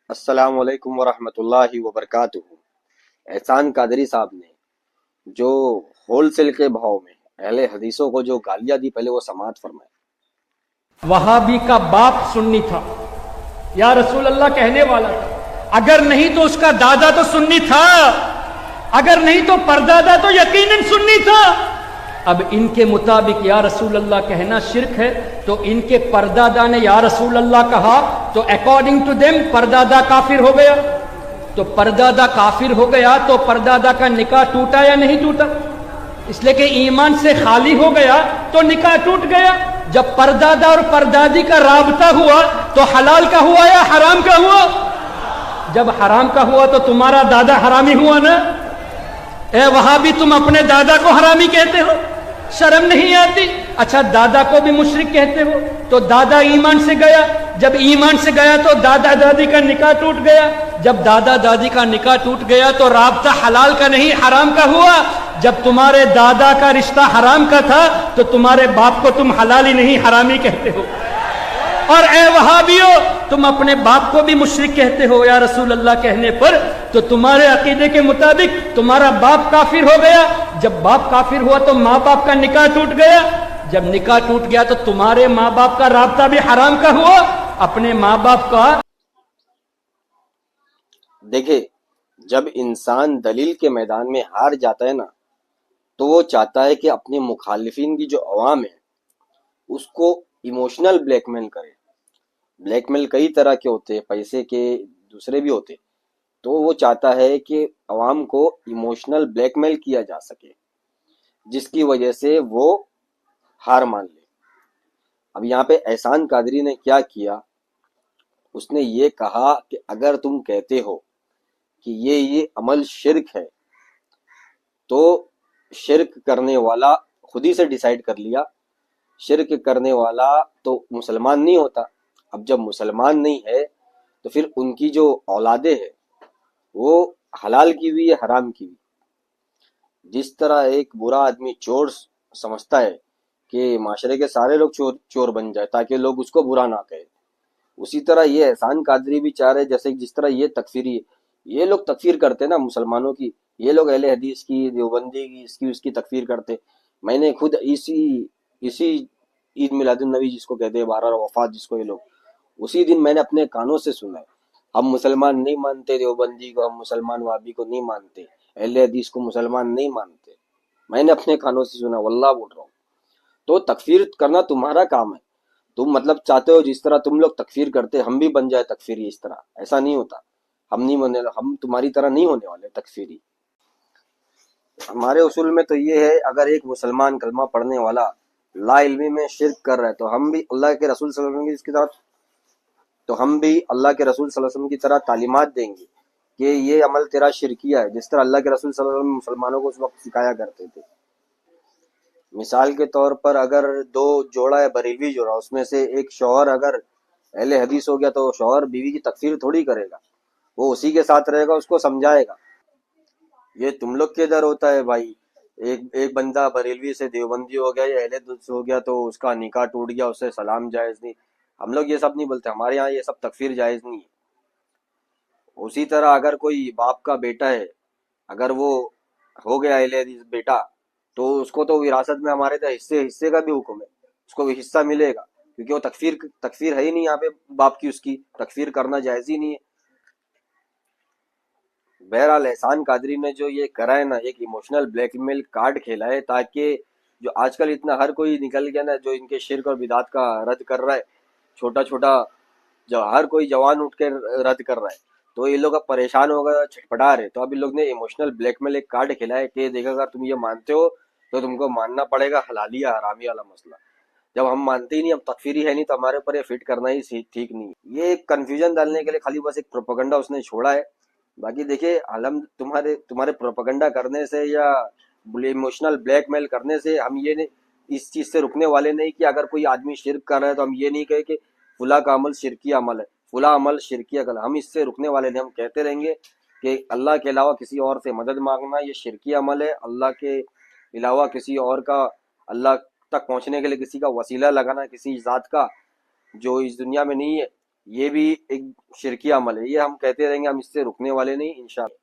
السلام علیکم ورحمۃ اللہ وبرکاتہ۔ احسان قادری صاحب نے جو ہول سیل کے بھاؤ میں اہل حدیثوں کو جو گالیاں دی، پہلے وہ سماعت فرمائے۔ وہابی کا باپ سنی تھا، یا رسول اللہ کہنے والا تھا، اگر نہیں تو اس کا دادا تو سنی تھا، اگر نہیں تو پردادا تو یقیناً سنی تھا۔ اب ان کے مطابق یا رسول اللہ کہنا شرک ہے، تو ان کے پردادا نے یا رسول اللہ کہا تو اکارڈنگ ٹو دیم پردادا کافر ہو گیا۔ تو پردادا کافر ہو گیا تو پردادا کا نکاح ٹوٹا یا نہیں ٹوٹا؟ اس لیے کہ ایمان سے خالی ہو گیا تو نکاح ٹوٹ گیا۔ جب پردادا اور پردادی کا رابطہ ہوا تو حلال کا ہوا یا حرام کا ہوا؟ جب حرام کا ہوا تو تمہارا دادا حرامی ہوا نا۔ اے وہابی، تم اپنے دادا کو حرامی کہتے ہو، شرم نہیں آتی؟ اچھا، دادا کو بھی مشرک کہتے ہو، تو دادا ایمان سے گیا، جب ایمان سے گیا تو دادا دادی کا نکاح ٹوٹ گیا، جب دادا دادی کا نکاح ٹوٹ گیا تو رابطہ حلال کا نہیں حرام کا ہوا۔ جب تمہارے دادا کا رشتہ حرام کا تھا تو تمہارے باپ کو تم حلالی نہیں حرامی کہتے ہو۔ اور اے وہابیو، تم اپنے باپ کو بھی مشرک کہتے ہو یا رسول اللہ کہنے پر، تو تمہارے عقیدے کے مطابق تمہارا باپ کافر ہو گیا۔ جب باپ کافر ہوا تو ماں باپ کا نکاح ٹوٹ گیا، جب نکاح ٹوٹ گیا تو تمہارے ماں باپ کا رابطہ بھی حرام کا ہوا۔ اپنے ماں باپ کا دیکھے، جب انسان دلیل کے میدان میں ہار جاتا ہے نا، تو وہ چاہتا ہے کہ اپنے مخالفین کی جو عوام ہے اس کو ایموشنل بلیک میل کرے۔ بلیک میل کئی طرح کے ہوتے ہیں، پیسے کے، دوسرے بھی ہوتے، تو وہ چاہتا ہے کہ عوام کو ایموشنل بلیک میل کیا جا سکے، جس کی وجہ سے وہ ہار مان لے۔ اب یہاں پہ احسان قادری نے کیا کیا، اس نے یہ کہا کہ اگر تم کہتے ہو کہ یہ عمل شرک ہے، تو شرک کرنے والا خود ہی سے ڈیسائیڈ کر لیا، شرک کرنے والا تو مسلمان نہیں ہوتا۔ اب جب مسلمان نہیں ہے تو پھر ان کی جو اولادیں ہیں وہ حلال کی ہوئی ہے، حرام کی ہوئی۔ جس طرح ایک برا آدمی چور سمجھتا ہے کہ معاشرے کے سارے لوگ چور بن جائے تاکہ لوگ اس کو برا نہ کہیں، اسی طرح یہ احسان قادری بھی چاہ رہے، جیسے جس طرح یہ تکفیری، یہ لوگ تکفیر کرتے نا مسلمانوں کی، یہ لوگ اہل حدیث کی، دیوبندی کی، اس کی تکفیر کرتے۔ میں نے خود اسی عید میلاد النبی جس کو کہتے ہیں، 12 وفات جس کو یہ لوگ، اسی دن میں نے اپنے کانوں سے سنا ہے، ہم مسلمان نہیں مانتے دیوبندی کو، ہم مسلمان وہابی کو نہیں مانتے، اہل حدیث کو مسلمان نہیں مانتے۔ میں نے اپنے کانوں سے سنا، واللہ بول رہا ہوں۔ تو تکفیر کرنا تمہارا کام ہے، تم مطلب چاہتے ہو جس طرح تم لوگ تکفیر کرتے ہم بھی بن جائے تکفیری، اس طرح ایسا نہیں ہوتا، ہم تمہاری طرح نہیں ہونے والے تکفیری۔ ہمارے اصول میں تو یہ ہے، اگر ایک مسلمان کلمہ پڑھنے والا لا علمی میں شرک کر رہا ہے تو ہم بھی اللہ کے رسول صلی اللہ علیہ وسلم کی طرح، تو ہم بھی اللہ کے رسول صلی اللہ علیہ وسلم کی طرح تعلیمات دیں گے کہ یہ عمل تیرا شرکیہ ہے، جس طرح اللہ کے رسول صلی اللہ علیہ وسلم مسلمانوں کو اس وقت سکھایا کرتے تھے۔ مثال کے طور پر اگر دو جوڑا ہے، بریلوی جوڑا، اس میں سے ایک شوہر اگر اہل حدیث ہو گیا تو شوہر بیوی کی تکفیر تھوڑی کرے گا، وہ اسی کے ساتھ رہے گا، اس کو سمجھائے گا۔ یہ تم لوگ کے در ہوتا ہے بھائی، ایک بندہ بریلوی سے دیوبندی ہو گیا یا اہل حدیث ہو گیا تو اس کا نکاح ٹوٹ گیا، اس سے سلام جائز نہیں۔ ہم لوگ یہ سب نہیں بولتے، ہمارے ہاں یہ سب تکفیر جائز نہیں ہے۔ اسی طرح اگر کوئی باپ کا بیٹا ہے، اگر وہ ہو گیا اہل حدیث بیٹا، تو اس کو تو وراثت میں ہمارے تو حصے کا بھی حکم ہے، اس کو بھی حصہ ملے گا، کیونکہ وہ تکفیر ہے ہی نہیں یہاں پہ، باپ کی اس کی تکفیر کرنا جائز ہی نہیں ہے۔ بہرحال احسان قادری نے جو یہ کرا ہے نا، ایک ایموشنل بلیک میل کارڈ کھیلا ہے، تاکہ جو آج کل اتنا ہر کوئی نکل گیا نا، جو ان کے شرک اور بدعات کا رد کر رہا ہے، چھوٹا چھوٹا جو ہر کوئی جوان اٹھ کے رد کر رہا ہے، تو یہ لوگ اب پریشان ہو گئے، چھٹپٹا رہے، تو اب ان لوگ نے ایموشنل بلیک میل ایک کارڈ کھیلا ہے کہ دیکھا اگر تم یہ مانتے ہو تو تم کو ماننا پڑے گا حلالی یا حرامی والا مسئلہ۔ جب ہم مانتے ہی نہیں، ہم تکفیری ہے نہیں، تو ہمارے اوپر یہ فٹ کرنا ہی ٹھیک نہیں۔ یہ کنفیوژن ڈالنے کے لیے خالی بس ایک پروپیگنڈا اس نے چھوڑا ہے۔ باقی دیکھیے، تمہارے پروپیگنڈا کرنے سے یا ایموشنل بلیک میل کرنے سے ہم یہ نہیں، اس چیز سے رکنے والے نہیں کہ اگر کوئی آدمی شرک کر رہا ہے تو ہم یہ نہیں کہے کہ فلاں کا عمل شرکی عمل ہے، فلاں عمل شرکی عمل، ہم اس سے رکنے والے نہیں۔ ہم کہتے رہیں گے کہ اللہ کے علاوہ کسی اور سے مدد مانگنا یہ شرکی عمل ہے، اللہ کے علاوہ کسی اور کا، اللہ تک پہنچنے کے لیے کسی کا وسیلہ لگانا، کسی ذات کا جو اس دنیا میں نہیں ہے، یہ بھی ایک شرکی عمل ہے، یہ ہم کہتے رہیں گے، ہم اس سے رکنے والے نہیں انشاءاللہ۔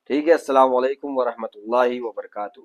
ٹھیک ہے، السلام علیکم ورحمۃ اللہ وبرکاتہ۔